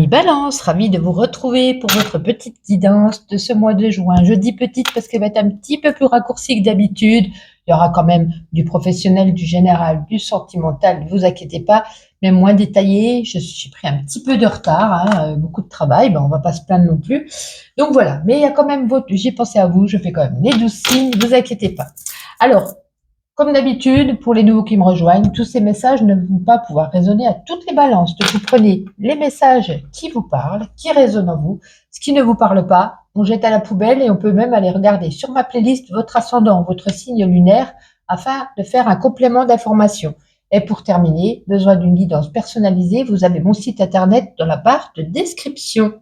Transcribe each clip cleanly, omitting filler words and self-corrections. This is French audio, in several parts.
Amis Balance, ravi de vous retrouver pour votre petite guidance de ce mois de juin. Je dis petite parce qu'elle va être un petit peu plus raccourcie que d'habitude. Il y aura quand même du professionnel, du général, du sentimental, ne vous inquiétez pas, mais moins détaillé. J'ai pris un petit peu de retard, beaucoup de travail, on ne va pas se plaindre non plus. Donc voilà, mais il y a quand même j'ai pensé à vous, je fais quand même les 12 signes, ne vous inquiétez pas. Alors, comme d'habitude, pour les nouveaux qui me rejoignent, tous ces messages ne vont pas pouvoir résonner à toutes les balances. Donc, vous prenez les messages qui vous parlent, qui résonnent en vous. Ce qui ne vous parle pas, on jette à la poubelle et on peut même aller regarder sur ma playlist votre ascendant, votre signe lunaire, afin de faire un complément d'information. Et pour terminer, besoin d'une guidance personnalisée, vous avez mon site internet dans la barre de description.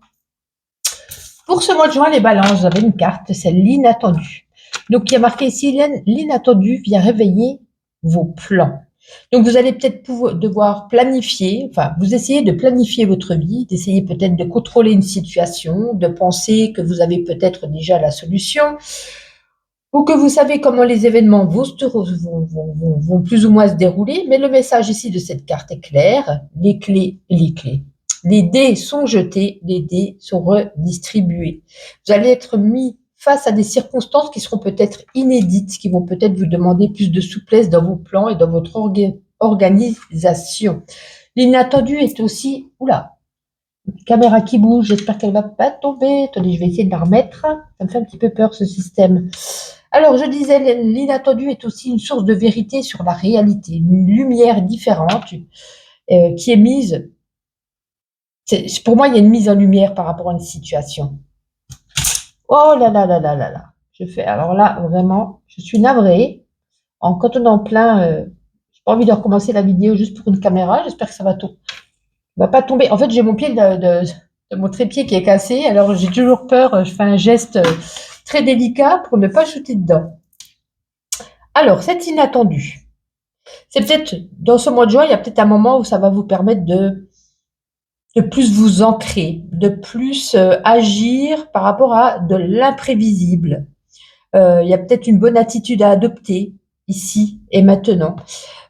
Pour ce mois de juin, les balances, vous avez une carte, c'est l'inattendu. Donc, il y a marqué ici, l'inattendu vient réveiller vos plans. Donc, vous allez peut-être devoir planifier, vous essayez de planifier votre vie, d'essayer peut-être de contrôler une situation, de penser que vous avez peut-être déjà la solution, ou que vous savez comment les événements vont plus ou moins se dérouler. Mais le message ici de cette carte est clair, les clés. Les dés sont jetés, les dés sont redistribués. Vous allez être mis face à des circonstances qui seront peut-être inédites, qui vont peut-être vous demander plus de souplesse dans vos plans et dans votre organisation. L'inattendu est aussi... Oula, caméra qui bouge, j'espère qu'elle ne va pas tomber. Attendez, je vais essayer de la remettre. Ça me fait un petit peu peur ce système. Alors, je disais, l'inattendu est aussi une source de vérité sur la réalité, une lumière différente qui est mise... Pour moi, il y a une mise en lumière par rapport à une situation. Oh là là là là là là. Alors là, vraiment, je suis navrée. Quand on est en plein, j'ai pas envie de recommencer la vidéo juste pour une caméra. J'espère que ça va pas tomber. En fait, j'ai mon pied de mon trépied qui est cassé. Alors, j'ai toujours peur. Je fais un geste très délicat pour ne pas chuter dedans. Alors, c'est inattendu. C'est peut-être, dans ce mois de juin, il y a peut-être un moment où ça va vous permettre de plus vous ancrer, de plus agir par rapport à de l'imprévisible. Il y a peut-être une bonne attitude à adopter ici et maintenant,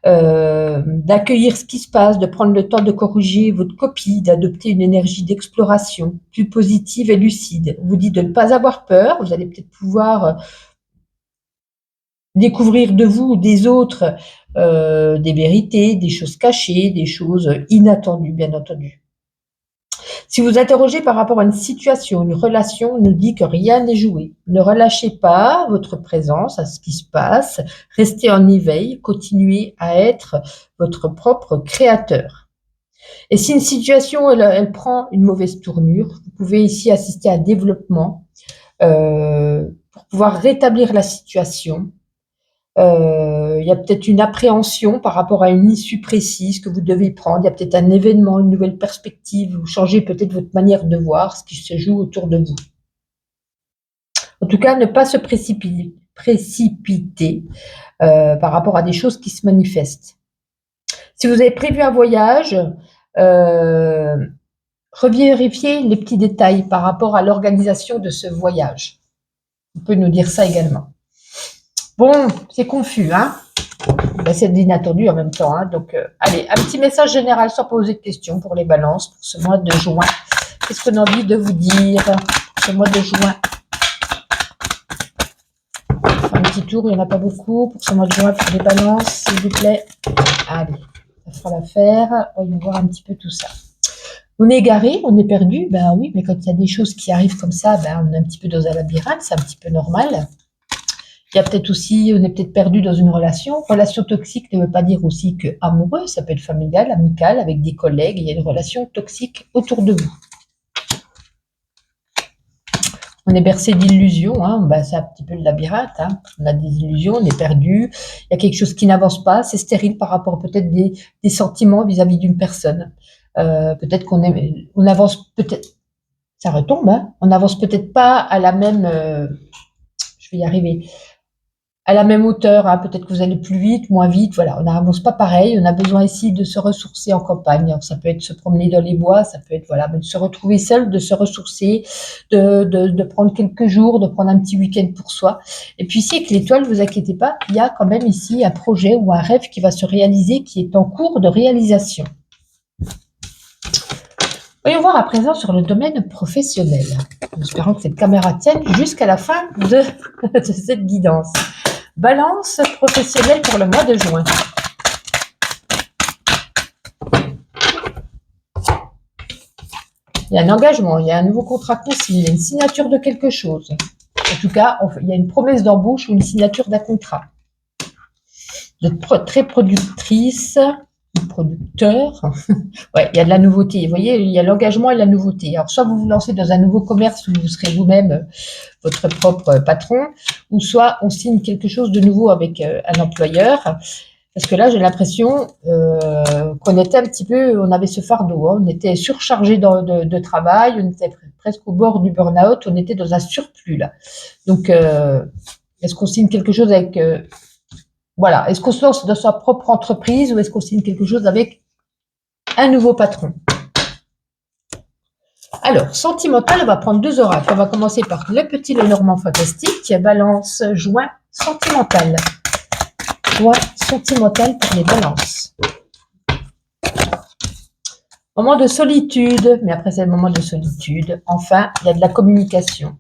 d'accueillir ce qui se passe, de prendre le temps de corriger votre copie, d'adopter une énergie d'exploration plus positive et lucide. On vous dit de ne pas avoir peur, vous allez peut-être pouvoir découvrir de vous ou des autres des vérités, des choses cachées, des choses inattendues, bien entendu. Si vous interrogez par rapport à une situation, une relation, on nous dit que rien n'est joué. Ne relâchez pas votre présence à ce qui se passe, restez en éveil, continuez à être votre propre créateur. Et si une situation, elle prend une mauvaise tournure, vous pouvez ici assister à un développement pour pouvoir rétablir la situation. Il y a peut-être une appréhension par rapport à une issue précise que vous devez prendre. Il y a peut-être un événement, une nouvelle perspective. Vous changez peut-être votre manière de voir ce qui se joue autour de vous. En tout cas, ne pas se précipiter par rapport à des choses qui se manifestent. Si vous avez prévu un voyage, revérifiez les petits détails par rapport à l'organisation de ce voyage. On peut nous dire ça également. Bon, c'est confus, hein. C'est de l'inattendu en même temps, hein. Donc, allez, un petit message général sans poser de questions pour les balances pour ce mois de juin. Qu'est-ce qu'on a envie de vous dire ce mois de juin? Un petit tour, il n'y en a pas beaucoup pour ce mois de juin pour les balances, s'il vous plaît. Allez, ça fera l'affaire. On va voir un petit peu tout ça. On est égaré, on est perdu, ben oui, mais quand il y a des choses qui arrivent comme ça, ben on est un petit peu dans un labyrinthe, c'est un petit peu normal. Il y a peut-être aussi, on est peut-être perdu dans une relation. Relation toxique ne veut pas dire aussi que amoureux, ça peut être familial, amical, avec des collègues. Il y a une relation toxique autour de vous. On est bercé d'illusions, hein. C'est un petit peu le labyrinthe, hein. On a des illusions, on est perdu. Il y a quelque chose qui n'avance pas, c'est stérile par rapport peut-être des sentiments vis-à-vis d'une personne. Peut-être on avance peut-être, ça retombe, hein. On n'avance peut-être pas à la même, je vais y arriver, à la même hauteur, hein. Peut-être que vous allez plus vite, moins vite, voilà, on n'avance pas pareil, on a besoin ici de se ressourcer en campagne. Alors, ça peut être se promener dans les bois, ça peut être, voilà, de se retrouver seul, de se ressourcer, de prendre quelques jours, de prendre un petit week-end pour soi. Et puis ici, avec l'étoile, ne vous inquiétez pas, il y a quand même ici un projet ou un rêve qui va se réaliser, qui est en cours de réalisation. Voyons voir à présent sur le domaine professionnel. En espérant que cette caméra tienne jusqu'à la fin de cette guidance. Balance professionnelle pour le mois de juin. Il y a un engagement, il y a un nouveau contrat consigné, il y a une signature de quelque chose. En tout cas, il y a une promesse d'embauche ou une signature d'un contrat. Vous êtes très productrice, producteur. Ouais, il y a de la nouveauté. Vous voyez, il y a l'engagement et la nouveauté. Alors, soit vous vous lancez dans un nouveau commerce où vous serez vous-même votre propre patron, ou soit on signe quelque chose de nouveau avec un employeur. Parce que là, j'ai l'impression qu'on était un petit peu, on avait ce fardeau, hein, on était surchargé de travail, on était presque au bord du burn-out, on était dans un surplus là. Donc, est-ce qu'on signe quelque chose avec, voilà, est-ce qu'on se lance dans sa propre entreprise ou est-ce qu'on signe quelque chose avec un nouveau patron? Alors, sentimental, on va prendre 2 oracles. On va commencer par le petit Lenormand fantastique, balance, juin, sentimental. Juin, sentimental pour les balances. Moment de solitude, mais après c'est le moment de solitude. Enfin, il y a de la communication.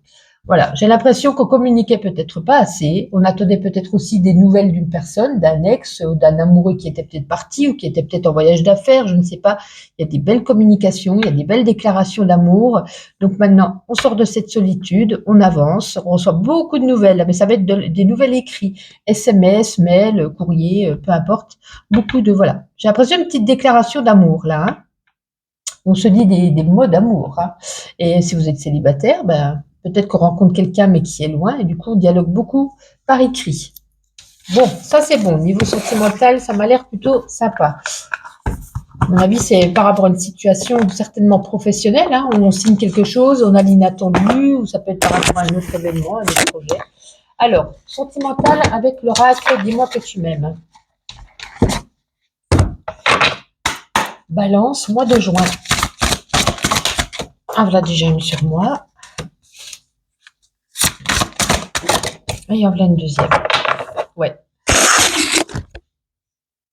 Voilà, j'ai l'impression qu'on communiquait peut-être pas assez. On attendait peut-être aussi des nouvelles d'une personne, d'un ex ou d'un amoureux qui était peut-être parti ou qui était peut-être en voyage d'affaires, je ne sais pas. Il y a des belles communications, il y a des belles déclarations d'amour. Donc maintenant, on sort de cette solitude, on avance, on reçoit beaucoup de nouvelles, mais ça va être des nouvelles écrites, SMS, mail, courrier, peu importe. Beaucoup de, voilà. J'ai l'impression d'une petite déclaration d'amour là, hein. On se dit des mots d'amour, hein. Et si vous êtes célibataire, ben, peut-être qu'on rencontre quelqu'un mais qui est loin et du coup on dialogue beaucoup par écrit. Bon, ça c'est bon. Niveau sentimental, ça m'a l'air plutôt sympa. À mon avis, c'est par rapport à une situation certainement professionnelle, hein, où on signe quelque chose, on a l'inattendu, ou ça peut être par rapport à un autre événement, un autre projet. Alors, sentimental avec l'oracle, dis-moi que tu m'aimes. Balance, mois de juin. Ah, voilà déjà une sur moi. Et en voilà une deuxième. Ouais.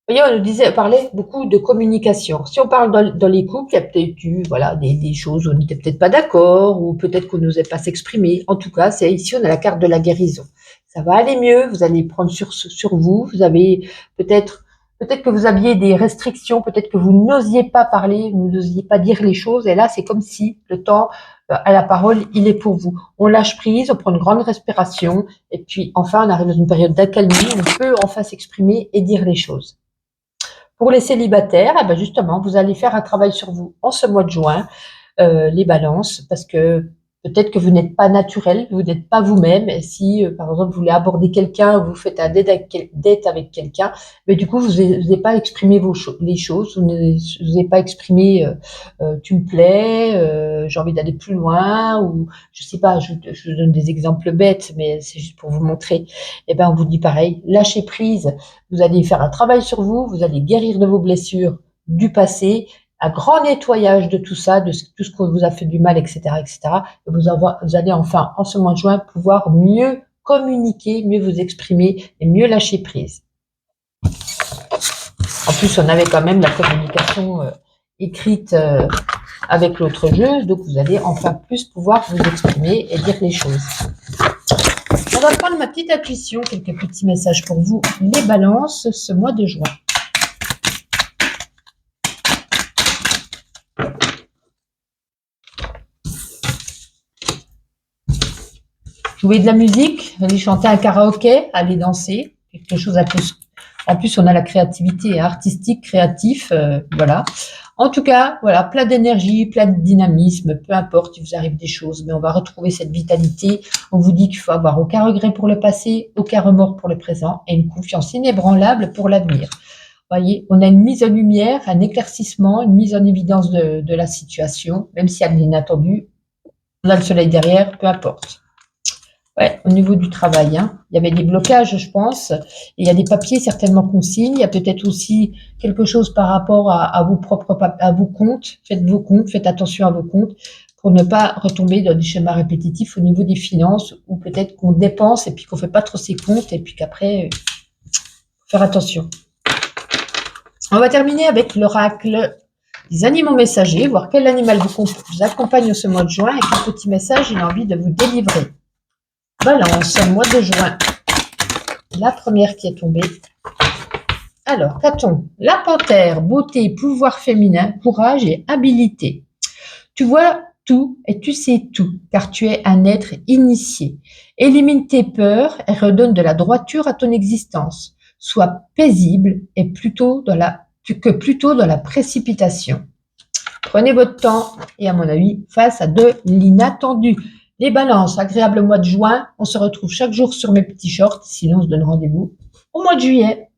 Vous voyez, on parlait beaucoup de communication. Si on parle dans les couples, il y a peut-être eu voilà, des choses où on n'était peut-être pas d'accord, ou peut-être qu'on n'osait pas s'exprimer. En tout cas, c'est ici, on a la carte de la guérison. Ça va aller mieux, vous allez prendre sur vous, vous avez peut-être que vous aviez des restrictions, peut-être que vous n'osiez pas parler, vous n'osiez pas dire les choses, et là, c'est comme si le temps à la parole, il est pour vous. On lâche prise, on prend une grande respiration, et puis enfin, on arrive dans une période d'accalmie, on peut enfin s'exprimer et dire les choses. Pour les célibataires, eh ben justement, vous allez faire un travail sur vous en ce mois de juin, les balances, parce que peut-être que vous n'êtes pas naturel, vous n'êtes pas vous-même. Et si, par exemple, vous voulez aborder quelqu'un, vous faites un date avec quelqu'un, mais du coup, vous n'avez pas exprimé les choses, vous n'avez pas exprimé tu me plais, j'ai envie d'aller plus loin, ou je sais pas, je vous donne des exemples bêtes, mais c'est juste pour vous montrer. Eh ben, on vous dit pareil, lâchez prise, vous allez faire un travail sur vous, vous allez guérir de vos blessures du passé, un grand nettoyage de tout ça, de tout ce qu'on vous a fait du mal, etc., etc. Et vous allez enfin, en ce mois de juin, pouvoir mieux communiquer, mieux vous exprimer et mieux lâcher prise. En plus, on avait quand même la communication écrite avec l'autre jeu, donc vous allez enfin plus pouvoir vous exprimer et dire les choses. On va prendre ma petite intuition, quelques petits messages pour vous, les balances, ce mois de juin. Jouer de la musique, aller chanter un karaoké, aller danser, quelque chose un peu. En plus, on a la créativité artistique, créatif, voilà. En tout cas, voilà, plein d'énergie, plein de dynamisme, peu importe, il vous arrive des choses, mais on va retrouver cette vitalité. On vous dit qu'il faut avoir aucun regret pour le passé, aucun remords pour le présent et une confiance inébranlable pour l'avenir. Voyez, on a une mise en lumière, un éclaircissement, une mise en évidence de la situation, même si elle est inattendue. On a le soleil derrière, peu importe. Ouais, au niveau du travail, hein. Il y avait des blocages, je pense. Et il y a des papiers certainement qu'on signe. Il y a peut-être aussi quelque chose par rapport à vos comptes. Faites vos comptes, faites attention à vos comptes pour ne pas retomber dans des schémas répétitifs au niveau des finances ou peut-être qu'on dépense et puis qu'on fait pas trop ses comptes et puis qu'après, faire attention. On va terminer avec l'oracle Les animaux messagers, voir quel animal vous accompagne ce mois de juin et quel petit message il a envie de vous délivrer. Balance, mois de juin. La première qui est tombée. Alors, qu'a-t-on? La panthère, beauté, pouvoir féminin, courage et habileté. Tu vois tout et tu sais tout, car tu es un être initié. Élimine tes peurs et redonne de la droiture à ton existence. Sois paisible et plutôt dans la précipitation. Prenez votre temps et à mon avis, face à de l'inattendu. Les balances, agréable mois de juin. On se retrouve chaque jour sur mes petits shorts. Sinon, on se donne rendez-vous au mois de juillet.